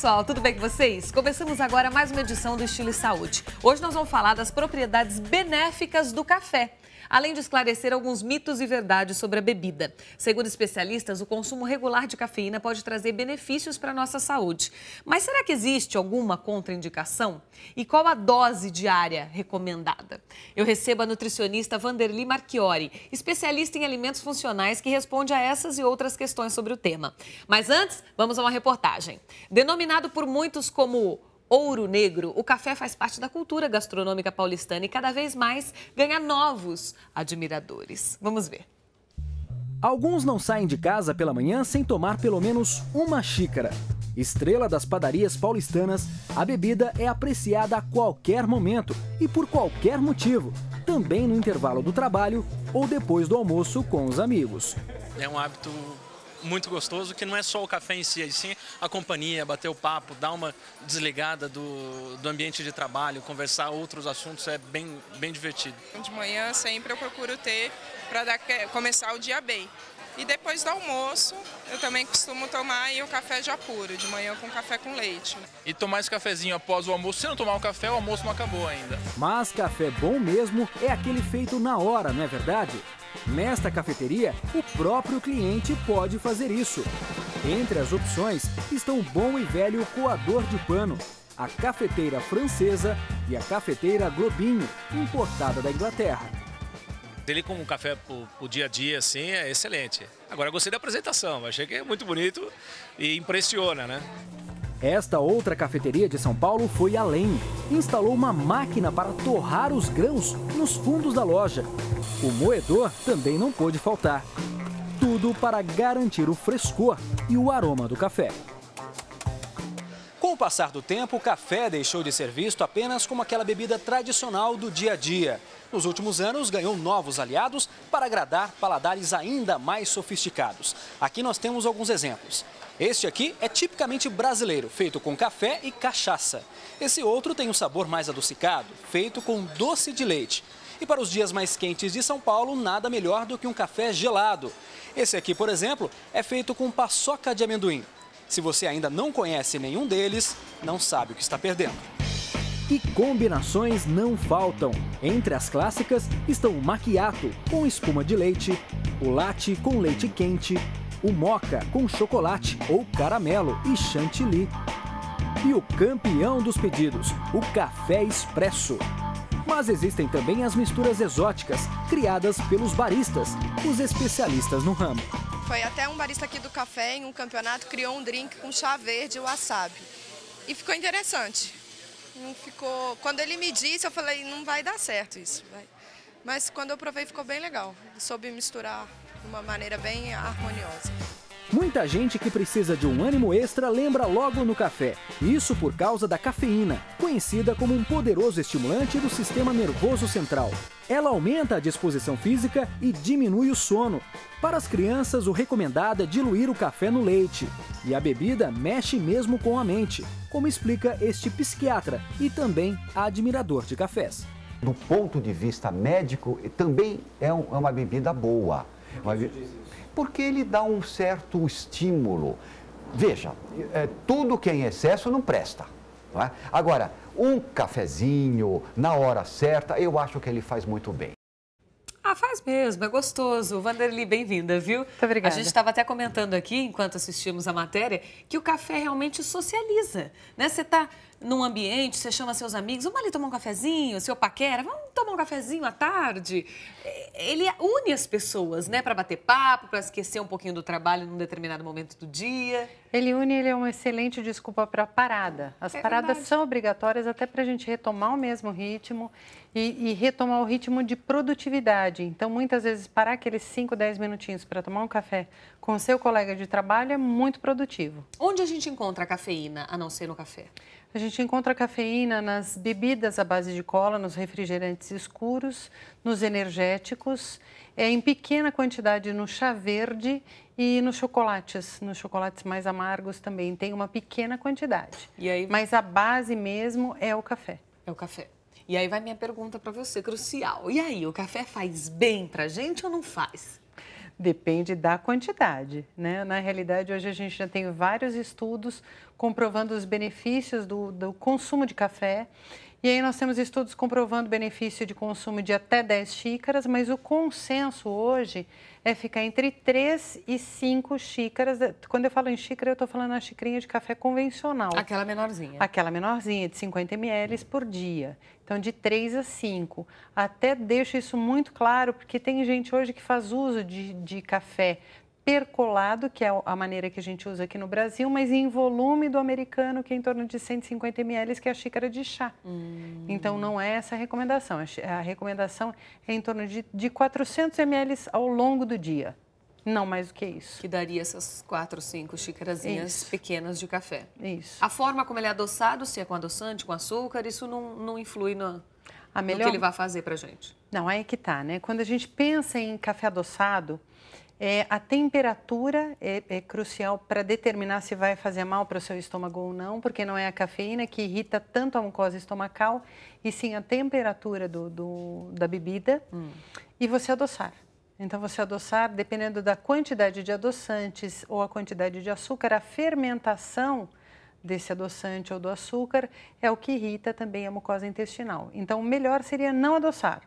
pessoal, tudo bem com vocês? Começamos agora mais uma edição do Estilo e Saúde. Hoje nós vamos falar das propriedades benéficas do café, além de esclarecer alguns mitos e verdades sobre a bebida. Segundo especialistas, o consumo regular de cafeína pode trazer benefícios para a nossa saúde. Mas será que existe alguma contraindicação? E qual a dose diária recomendada? Eu recebo a nutricionista Vanderly Marchiori, especialista em alimentos funcionais, que responde a essas e outras questões sobre o tema. Mas antes, vamos a uma reportagem. Denominado por muitos como ouro negro, o café faz parte da cultura gastronômica paulistana e cada vez mais ganha novos admiradores. Vamos ver. Alguns não saem de casa pela manhã sem tomar pelo menos uma xícara. Estrela das padarias paulistanas, a bebida é apreciada a qualquer momento e por qualquer motivo, também no intervalo do trabalho ou depois do almoço com os amigos. É um hábito muito gostoso, que não é só o café em si, e sim a companhia, bater o papo, dar uma desligada do ambiente de trabalho, conversar outros assuntos, é bem divertido. De manhã sempre eu procuro ter para começar o dia bem. E depois do almoço, eu também costumo tomar aí o café já puro, de manhã com café com leite. E tomar esse cafezinho após o almoço, se não tomar o café, o almoço não acabou ainda. Mas café bom mesmo é aquele feito na hora, não é verdade? Nesta cafeteria, o próprio cliente pode fazer isso. Entre as opções estão o bom e velho coador de pano, a cafeteira francesa e a cafeteira Globinho, importada da Inglaterra. Ele como um café pro dia a dia, assim, é excelente. Agora, eu gostei da apresentação, achei que é muito bonito e impressiona, né? Esta outra cafeteria de São Paulo foi além. Instalou uma máquina para torrar os grãos nos fundos da loja. O moedor também não pôde faltar. Tudo para garantir o frescor e o aroma do café. Com o passar do tempo, o café deixou de ser visto apenas como aquela bebida tradicional do dia a dia. Nos últimos anos, ganhou novos aliados para agradar paladares ainda mais sofisticados. Aqui nós temos alguns exemplos. Este aqui é tipicamente brasileiro, feito com café e cachaça. Esse outro tem um sabor mais adocicado, feito com doce de leite. E para os dias mais quentes de São Paulo, nada melhor do que um café gelado. Esse aqui, por exemplo, é feito com paçoca de amendoim. Se você ainda não conhece nenhum deles, não sabe o que está perdendo. E combinações não faltam. Entre as clássicas estão o macchiato com espuma de leite, o latte com leite quente, o moca com chocolate ou caramelo e chantilly. E o campeão dos pedidos, o café expresso. Mas existem também as misturas exóticas, criadas pelos baristas, os especialistas no ramo. Foi até um barista aqui do café, em um campeonato, criou um drink com chá verde e wasabi. E ficou interessante. Não ficou... Quando ele me disse, eu falei, não vai dar certo isso. Mas quando eu provei, ficou bem legal. Soube misturar de uma maneira bem harmoniosa. Muita gente que precisa de um ânimo extra lembra logo no café. Isso por causa da cafeína, conhecida como um poderoso estimulante do sistema nervoso central. Ela aumenta a disposição física e diminui o sono. Para as crianças, o recomendado é diluir o café no leite. E a bebida mexe mesmo com a mente, como explica este psiquiatra e também admirador de cafés. Do ponto de vista médico, também é uma bebida boa. Porque ele dá um certo estímulo. Veja, tudo que é em excesso não presta. Não é? Agora, um cafezinho na hora certa, eu acho que ele faz muito bem. Ah, faz mesmo, é gostoso. Vanderly, bem-vinda, viu? Muito obrigada. A gente estava até comentando aqui, enquanto assistimos a matéria, que o café realmente socializa, né? Você está num ambiente, você chama seus amigos, vamos ali tomar um cafezinho, seu paquera, vamos tomar um cafezinho à tarde. Ele une as pessoas, né? Para bater papo, para esquecer um pouquinho do trabalho num determinado momento do dia. Ele é uma excelente desculpa para parada. As paradas são obrigatórias até para a gente retomar o mesmo ritmo e retomar o ritmo de produtividade. Então, muitas vezes, parar aqueles 5, 10 minutinhos para tomar um café com o seu colega de trabalho é muito produtivo. Onde a gente encontra a cafeína, a não ser no café? A gente encontra cafeína nas bebidas à base de cola, nos refrigerantes escuros, nos energéticos, em pequena quantidade no chá verde e nos chocolates mais amargos também tem uma pequena quantidade. E aí... Mas a base mesmo é o café. É o café. E aí vai minha pergunta para você, crucial. E aí, o café faz bem pra gente ou não faz? Depende da quantidade, né? Na realidade, hoje a gente já tem vários estudos comprovando os benefícios do consumo de café. E aí nós temos estudos comprovando o benefício de consumo de até 10 xícaras, mas o consenso hoje é ficar entre 3 e 5 xícaras. Quando eu falo em xícara, eu estou falando na xicrinha de café convencional. Aquela menorzinha. Aquela menorzinha, de 50 ml por dia. Então, de 3 a 5. Até deixo isso muito claro, porque tem gente hoje que faz uso de café percolado, que é a maneira que a gente usa aqui no Brasil, mas em volume do americano, que é em torno de 150 ml, que é a xícara de chá. Então, não é essa a recomendação. A recomendação é em torno de 400 ml ao longo do dia. Não mais do que isso. Que daria essas 4, 5 xícarazinhas pequenas de café. Isso. A forma como ele é adoçado, se é com adoçante, com açúcar, isso não influi no que ele vai fazer pra gente. Não, aí que tá, né? Quando a gente pensa em café adoçado, a temperatura é crucial para determinar se vai fazer mal para o seu estômago ou não, porque não é a cafeína que irrita tanto a mucosa estomacal, e sim a temperatura da bebida e você adoçar. Então, você adoçar, dependendo da quantidade de adoçantes ou a quantidade de açúcar, a fermentação desse adoçante ou do açúcar é o que irrita também a mucosa intestinal. Então, o melhor seria não adoçar.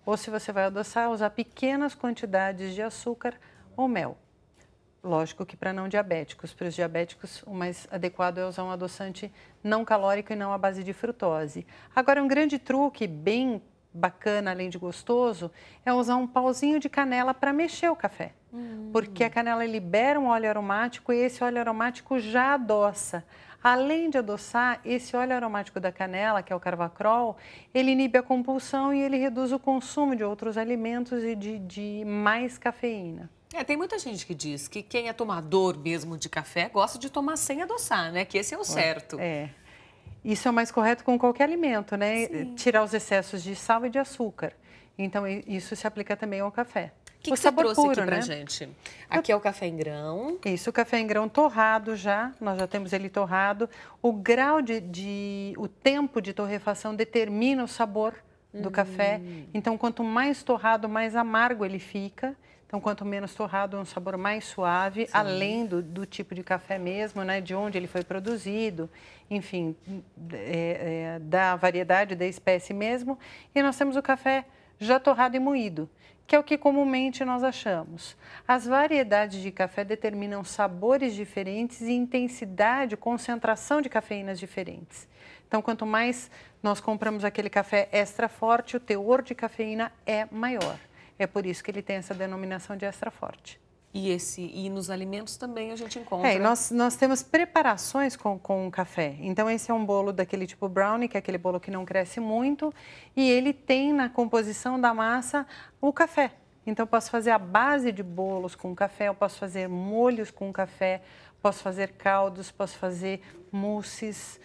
Ou, se você vai adoçar, usar pequenas quantidades de açúcar ou mel. Lógico que para não diabéticos. Para os diabéticos, o mais adequado é usar um adoçante não calórico e não à base de frutose. Agora, um grande truque bem bacana, além de gostoso, é usar um pauzinho de canela para mexer o café. Porque a canela libera um óleo aromático e esse óleo aromático já adoça. Além de adoçar, esse óleo aromático da canela, que é o carvacrol, ele inibe a compulsão e ele reduz o consumo de outros alimentos e de mais cafeína. Tem muita gente que diz que quem é tomador mesmo de café gosta de tomar sem adoçar, né? Que esse é o certo. Isso é o mais correto com qualquer alimento, né? Sim. Tirar os excessos de sal e de açúcar. Então, isso se aplica também ao café. O que você trouxe aqui pra gente? Aqui é o café em grão. Isso, o café em grão torrado já. Nós já temos ele torrado. O grau o tempo de torrefação determina o sabor do café. Então, quanto mais torrado, mais amargo ele fica. Então, quanto menos torrado, um sabor mais suave, além do tipo de café mesmo, né? De onde ele foi produzido, enfim, da variedade da espécie mesmo. E nós temos o café já torrado e moído, que é o que comumente nós achamos. As variedades de café determinam sabores diferentes e intensidade, concentração de cafeínas diferentes. Então, quanto mais nós compramos aquele café extra forte, o teor de cafeína é maior. É por isso que ele tem essa denominação de extra forte. E nos alimentos também a gente encontra. Nós temos preparações com café. Então, esse é um bolo daquele tipo brownie, que é aquele bolo que não cresce muito. E ele tem na composição da massa o café. Então, eu posso fazer a base de bolos com café, eu posso fazer molhos com café, posso fazer caldos, posso fazer mousses.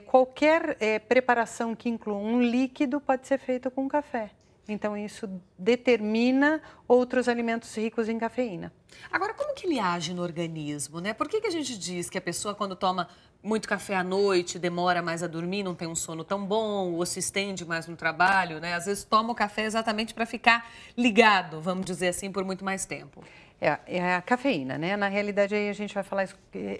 Qualquer preparação que inclua um líquido pode ser feito com café. Então, isso determina outros alimentos ricos em cafeína. Agora, como que ele age no organismo, né? Por que a gente diz que a pessoa, quando toma muito café à noite, demora mais a dormir, não tem um sono tão bom, ou se estende mais no trabalho, né? Às vezes toma o café exatamente para ficar ligado, vamos dizer assim, por muito mais tempo. É a cafeína, né? Na realidade, aí a gente vai falar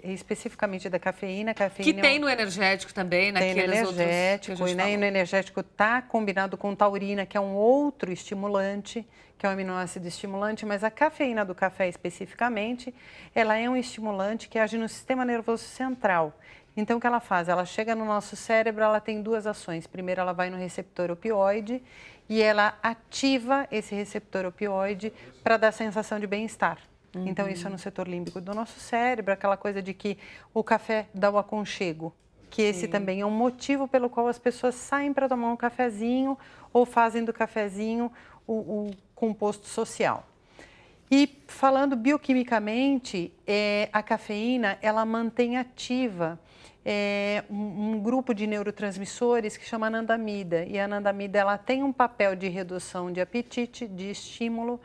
especificamente da cafeína. Que tem no energético também, naqueles outros. Tem no energético, né? E no energético está combinado com taurina, que é um outro estimulante, que é um aminoácido estimulante, mas a cafeína do café especificamente, ela é um estimulante que age no sistema nervoso central. Então, o que ela faz? Ela chega no nosso cérebro, ela tem duas ações. Primeiro, ela vai no receptor opioide e ela ativa esse receptor opioide para dar sensação de bem-estar. Então, isso é no setor límbico do nosso cérebro, aquela coisa de que o café dá o aconchego, que esse também é um motivo pelo qual as pessoas saem para tomar um cafezinho ou fazem do cafezinho o composto social. E falando bioquimicamente, a cafeína, ela mantém ativa um grupo de neurotransmissores que chama anandamida. E a anandamida, ela tem um papel de redução de apetite, de estímulo,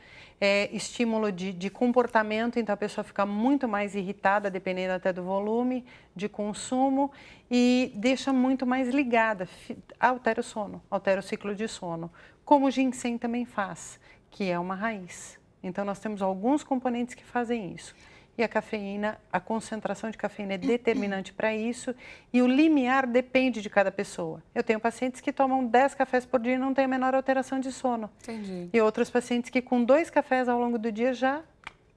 estímulo de comportamento, então a pessoa fica muito mais irritada, dependendo até do volume de consumo, e deixa muito mais ligada, altera o sono, altera o ciclo de sono, como o ginseng também faz, que é uma raiz. Então, nós temos alguns componentes que fazem isso. E a cafeína, a concentração de cafeína é determinante para isso e o limiar depende de cada pessoa. Eu tenho pacientes que tomam 10 cafés por dia e não têm a menor alteração de sono. Entendi. E outros pacientes que com 2 cafés ao longo do dia já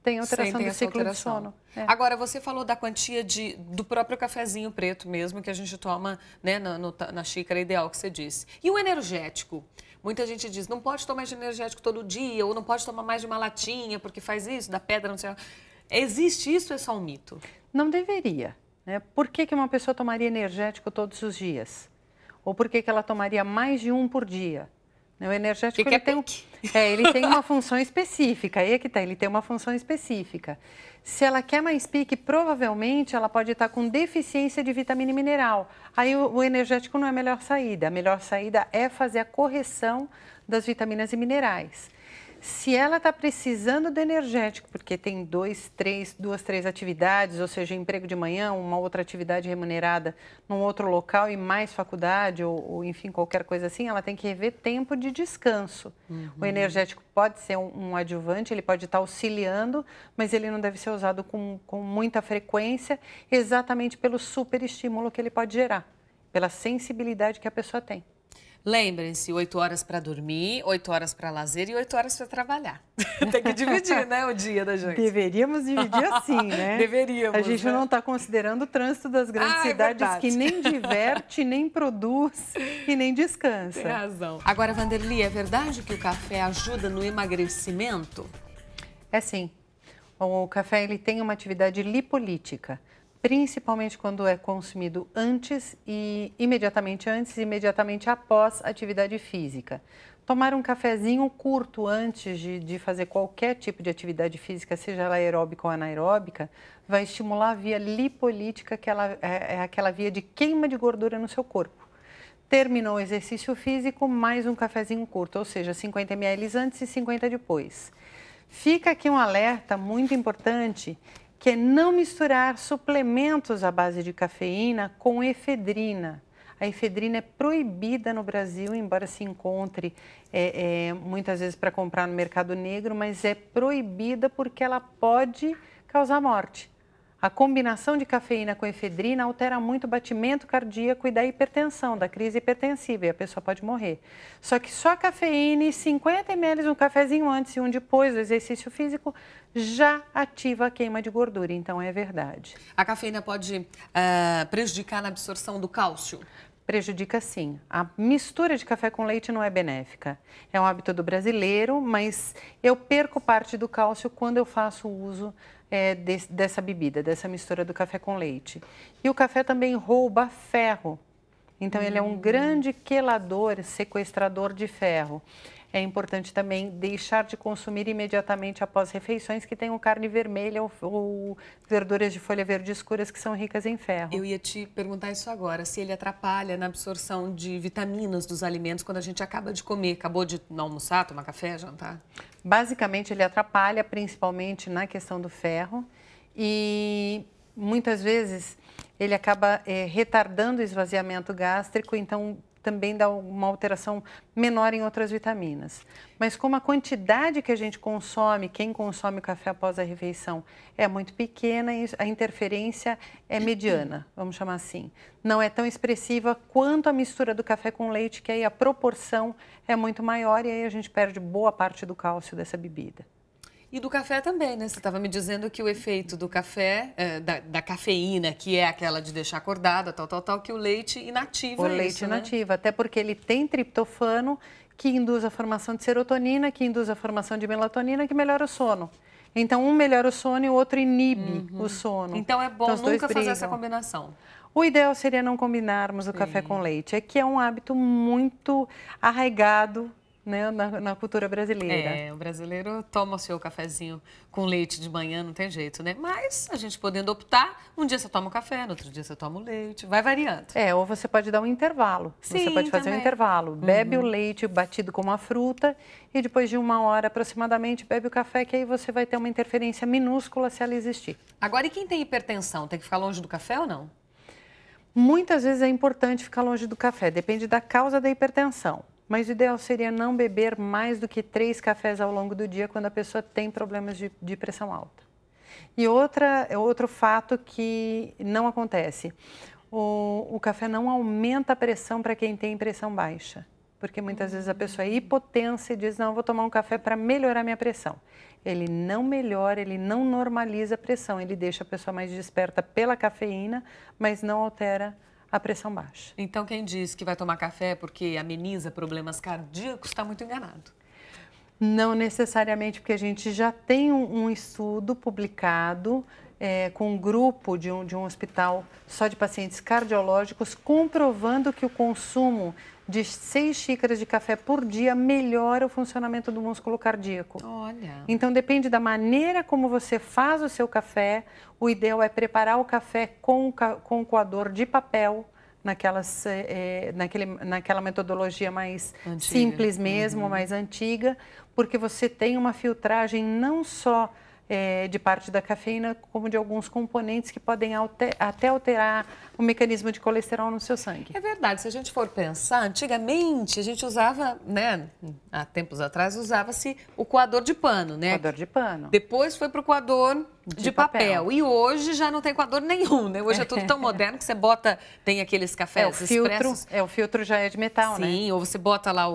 têm alteração do ciclo de sono. Agora, você falou da quantia do próprio cafezinho preto mesmo, que a gente toma, né, na xícara ideal que você disse. E o energético? Muita gente diz, não pode tomar energético todo dia, ou não pode tomar mais de uma latinha, porque faz isso, dá pedra, não sei. Existe isso ou é só um mito? Não deveria. Né? Por que uma pessoa tomaria energético todos os dias? Ou por que ela tomaria mais de um por dia? O energético ele tem uma função específica. Aí é que tá, ele tem uma função específica. Se ela quer mais pique, provavelmente ela pode estar com deficiência de vitamina e mineral. Aí o energético não é a melhor saída. A melhor saída é fazer a correção das vitaminas e minerais. Se ela está precisando do energético, porque tem duas, três atividades, ou seja, emprego de manhã, uma outra atividade remunerada num outro local e mais faculdade, ou enfim, qualquer coisa assim, ela tem que rever tempo de descanso. O energético pode ser um adjuvante, ele pode estar auxiliando, mas ele não deve ser usado com muita frequência, exatamente pelo superestímulo que ele pode gerar, pela sensibilidade que a pessoa tem. Lembrem-se, 8 horas para dormir, 8 horas para lazer e 8 horas para trabalhar. Tem que dividir, né, o dia da gente. Deveríamos dividir assim, né? Deveríamos. A gente não está considerando o trânsito das grandes cidades que nem diverte, nem produz e nem descansa. Tem razão. Agora, Vanderly, é verdade que o café ajuda no emagrecimento? É sim. O café ele tem uma atividade lipolítica. Principalmente quando é consumido antes e imediatamente após a atividade física. Tomar um cafezinho curto antes de fazer qualquer tipo de atividade física, seja ela aeróbica ou anaeróbica, vai estimular a via lipolítica, que é aquela via de queima de gordura no seu corpo. Terminou o exercício físico, mais um cafezinho curto, ou seja, 50 ml antes e 50 depois. Fica aqui um alerta muito importante, que é não misturar suplementos à base de cafeína com efedrina. A efedrina é proibida no Brasil, embora se encontre muitas vezes para comprar no mercado negro, mas é proibida porque ela pode causar morte. A combinação de cafeína com efedrina altera muito o batimento cardíaco e da hipertensão, da crise hipertensiva, e a pessoa pode morrer. Só que só a cafeína e 50 ml, um cafezinho antes e um depois do exercício físico, já ativa a queima de gordura, então é verdade. A cafeína pode prejudicar na absorção do cálcio? Prejudica sim. A mistura de café com leite não é benéfica. É um hábito do brasileiro, mas eu perco parte do cálcio quando eu faço uso dessa bebida, dessa mistura do café com leite. E o café também rouba ferro. Então, ele é um grande quelador, sequestrador de ferro. É importante também deixar de consumir imediatamente após refeições que tenham carne vermelha ou verduras de folha verde escuras que são ricas em ferro. Eu ia te perguntar isso agora, se ele atrapalha na absorção de vitaminas dos alimentos quando a gente acaba de comer, acabou de não almoçar, tomar café, jantar? Basicamente, ele atrapalha principalmente na questão do ferro e muitas vezes ele acaba retardando o esvaziamento gástrico, então também dá uma alteração menor em outras vitaminas. Mas como a quantidade que a gente consome, quem consome o café após a refeição é muito pequena, a interferência é mediana, vamos chamar assim. Não é tão expressiva quanto a mistura do café com leite, que aí a proporção é muito maior e aí a gente perde boa parte do cálcio dessa bebida. E do café também, né? Você estava me dizendo que o efeito do café, da cafeína, que é aquela de deixar acordada, tal, que o leite inativa isso, né? O leite inativa, até porque ele tem triptofano, que induz a formação de serotonina, que induz a formação de melatonina, que melhora o sono. Então, um melhora o sono e o outro inibe o sono. Então, é bom nunca fazer essa combinação. O ideal seria não combinarmos o café com leite. É que é um hábito muito arraigado, né, na cultura brasileira. O brasileiro toma o seu cafezinho com leite de manhã, não tem jeito, né? Mas a gente podendo optar, um dia você toma o café, no outro dia você toma o leite, vai variando. Ou você pode dar um intervalo. Sim, você pode fazer também. um intervalo. Bebe o leite batido com uma fruta e depois de 1 hora aproximadamente bebe o café, que aí você vai ter uma interferência minúscula se ela existir. Agora, e quem tem hipertensão, tem que ficar longe do café ou não? Muitas vezes é importante ficar longe do café, depende da causa da hipertensão. mas o ideal seria não beber mais do que 3 cafés ao longo do dia quando a pessoa tem problemas de pressão alta. E outro fato que não acontece, o café não aumenta a pressão para quem tem pressão baixa. Porque muitas vezes a pessoa é hipotensa e diz, não, eu vou tomar um café para melhorar minha pressão. Ele não melhora, ele não normaliza a pressão, ele deixa a pessoa mais desperta pela cafeína, mas não altera a pressão baixa. Então quem diz que vai tomar café porque ameniza problemas cardíacos está muito enganado. Não necessariamente, porque a gente já tem um estudo publicado com um grupo de um hospital só de pacientes cardiológicos comprovando que o consumo de 6 xícaras de café por dia melhora o funcionamento do músculo cardíaco. Olha. Então depende da maneira como você faz o seu café. O ideal é preparar o café com coador de papel, naquela metodologia mais antiga, simples mesmo, mais antiga, porque você tem uma filtragem não só de parte da cafeína, como de alguns componentes que podem até alterar o mecanismo de colesterol no seu sangue. É verdade, se a gente for pensar, antigamente a gente usava, né, há tempos atrás usava-se o coador de pano, né? Coador de pano. Depois foi para o coador de papel. E hoje já não tem coador nenhum, né? Hoje é tudo tão moderno que você bota, tem aqueles cafés expressos. O filtro já é de metal, né? Sim, ou você bota lá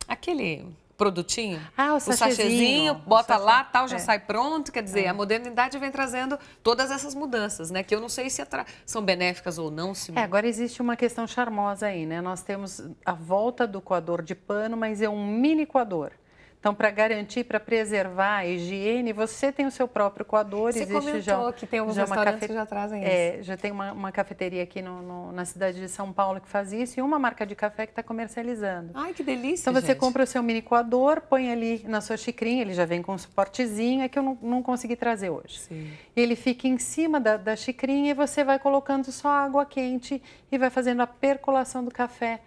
aquele produtinho, o sachêzinho, bota lá, tal, já sai pronto. Quer dizer, a modernidade vem trazendo todas essas mudanças, né? Que eu não sei se são benéficas ou não. Agora existe uma questão charmosa aí, né? Nós temos a volta do coador de pano, mas é um mini coador. Então, para garantir, para preservar a higiene, você tem o seu próprio coador. Você comentou que tem alguns restaurantes que já trazem isso. Já tem uma cafeteria aqui na cidade de São Paulo que faz isso e uma marca de café que está comercializando. Ai, que delícia, Então, você compra o seu mini coador, põe ali na sua xicrinha, ele já vem com um suportezinho, é que eu não consegui trazer hoje. Sim. Ele fica em cima da xicrinha e você vai colocando só água quente e vai fazendo a percolação do café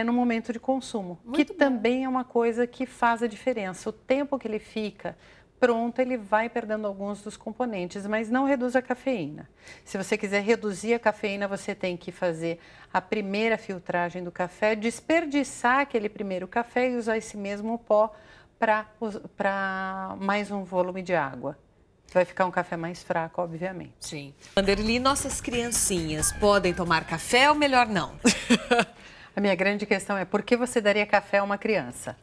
no momento de consumo, que também é uma coisa que faz a diferença. O tempo que ele fica pronto, ele vai perdendo alguns dos componentes, mas não reduz a cafeína. Se você quiser reduzir a cafeína, você tem que fazer a primeira filtragem do café, desperdiçar aquele primeiro café e usar esse mesmo pó para mais um volume de água. Vai ficar um café mais fraco, obviamente. Sim. Vanderly, nossas criancinhas podem tomar café ou melhor não? A minha grande questão é por que você daria café a uma criança?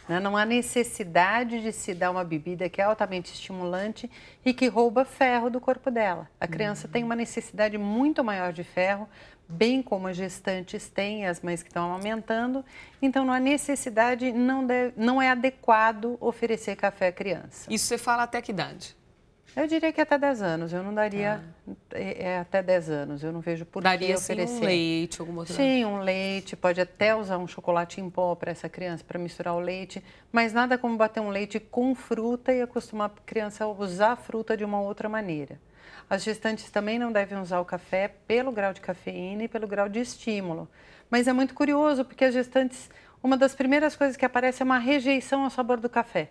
Não há necessidade de se dar uma bebida que é altamente estimulante e que rouba ferro do corpo dela. A criança tem uma necessidade muito maior de ferro, bem como as gestantes têm, as mães que estão amamentando. Então, não há necessidade, não é adequado oferecer café à criança. Isso você fala até que idade? Eu diria que até 10 anos, eu não daria até 10 anos, eu não vejo por que oferecer. Daria um leite, alguma outra? Sim, um leite, pode até usar um chocolate em pó para essa criança, para misturar o leite, mas nada como bater um leite com fruta e acostumar a criança a usar a fruta de uma outra maneira. As gestantes também não devem usar o café pelo grau de cafeína e pelo grau de estímulo, mas é muito curioso porque as gestantes, uma das primeiras coisas que aparece é uma rejeição ao sabor do café.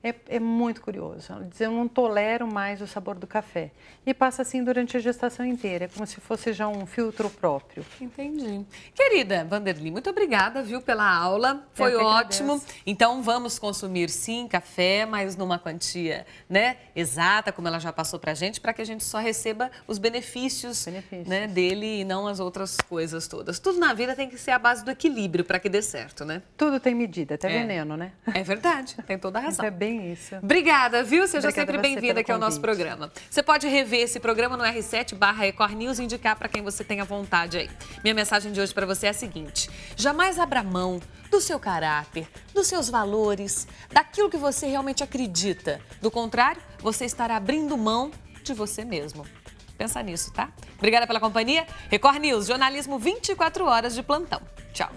É muito curioso. Ela diz, eu não tolero mais o sabor do café. E passa assim durante a gestação inteira. É como se fosse já um filtro próprio. Entendi. Querida Vanderly, muito obrigada, viu, pela aula. Foi ótimo. Então, vamos consumir, sim, café, mas numa quantia, né, exata, como ela já passou pra gente, para que a gente só receba os benefícios. Né, dele e não as outras coisas todas. Tudo na vida tem que ser a base do equilíbrio para que dê certo, né? Tudo tem medida, até veneno, né? É verdade, tem toda a razão. É bem isso. Obrigada, viu? Seja sempre bem-vinda aqui ao nosso programa. Você pode rever esse programa no R7/Record News e indicar para quem você tenha vontade aí. Minha mensagem de hoje para você é a seguinte: jamais abra mão do seu caráter, dos seus valores, daquilo que você realmente acredita. Do contrário, você estará abrindo mão de você mesmo. Pensa nisso, tá? Obrigada pela companhia. Record News, jornalismo 24 horas de plantão. Tchau.